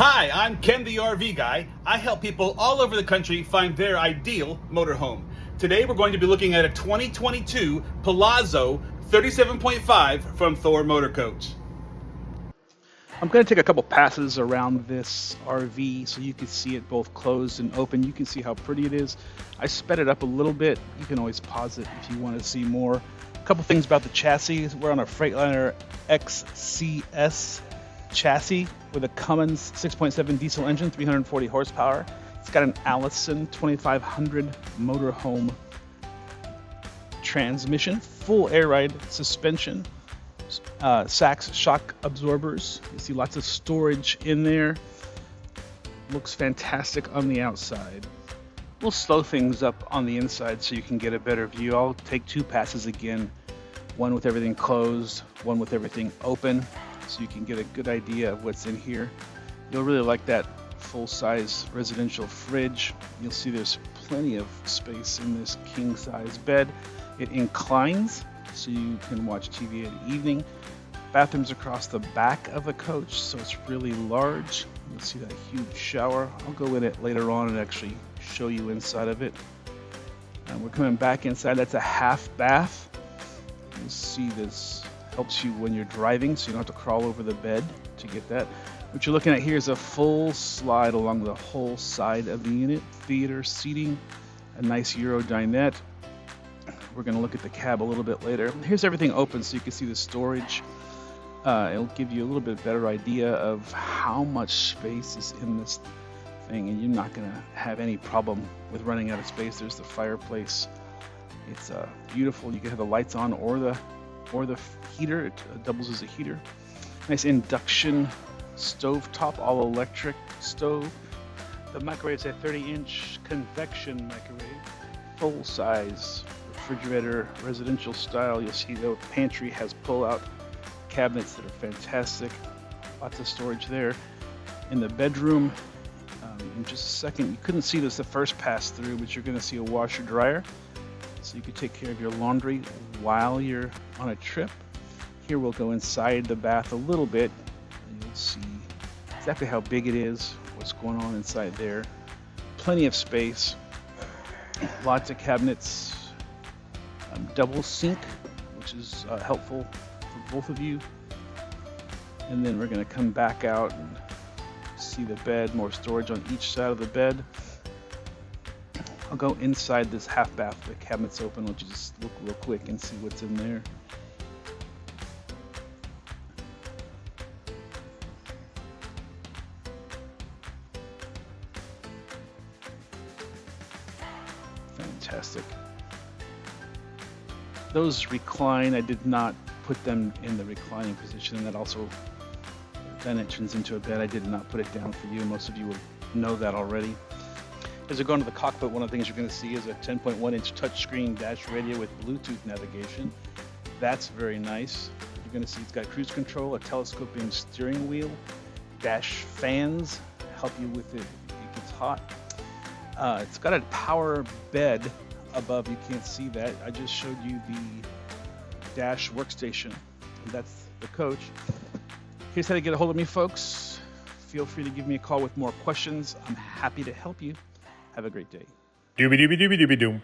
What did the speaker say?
Hi, I'm Ken the RV Guy. I help people all over the country find their ideal motorhome. Today we're going to be looking at a 2022 Palazzo 37.5 from Thor Motor Coach. I'm going to take a couple passes around this RV so you can see it both closed and open. You can see how pretty it is. I sped it up a little bit. You can always pause it if you want to see more. A couple things about the chassis. We're on a Freightliner XCS chassis with a Cummins 6.7 diesel engine, 340 horsepower. It's got an Allison 2500 motorhome transmission, full air ride suspension, Sachs shock absorbers. You see lots of storage in there. Looks fantastic on the outside. We'll slow things up on the inside so you can get a better view. I'll take two passes again, one with everything closed, one with everything open, so you can get a good idea of what's in here. You'll really like that full-size residential fridge. You'll see there's plenty of space in this king-size bed. It inclines so you can watch TV in the evening. Bathrooms across the back of the coach, so it's really large. You'll see that huge shower. I'll go in it later on and actually show you inside of it. And we're coming back inside. That's a half bath. You'll see this helps you when you're driving, so you don't have to crawl over the bed to get that. What you're looking at here is a full slide along the whole side of the unit. Theater seating, a nice Euro dinette. We're going to look at the cab a little bit later. Here's everything open so you can see the storage. It'll give you a little bit better idea of how much space is in this thing, and you're not going to have any problem with running out of space. There's the fireplace. It's beautiful. You can have the lights on or the heater. It doubles as a heater. Nice induction stove top, all electric stove. The microwave is a 30-inch convection microwave, full size refrigerator, residential style. You'll see the pantry has pull-out cabinets that are fantastic. Lots of storage there. In the bedroom, in just a second, you couldn't see this the first pass through, but you're going to see a washer dryer, so you can take care of your laundry while you're on a trip. Here we'll go inside the bath a little bit, and you'll see exactly how big it is, what's going on inside there. Plenty of space, lots of cabinets. Double sink, which is helpful for both of you. And then we're going to come back out and see the bed, more storage on each side of the bed. I'll go inside this half bath. The cabinet's open. We'll just look real quick and see what's in there. Fantastic. Those recline. I did not put them in the reclining position, and that also then it turns into a bed. I did not put it down for you. Most of you will know that already. As we go into the cockpit, one of the things you're going to see is a 10.1-inch touchscreen dash radio with Bluetooth navigation. That's very nice. You're going to see it's got cruise control, a telescoping steering wheel, dash fans help you with it if it gets hot. It's got a power bed above. You can't see that. I just showed you the dash workstation, and that's the coach. Here's how to get a hold of me, folks. Feel free to give me a call with more questions. I'm happy to help you. Have a great day. Doobie doobie doobie doobie doom.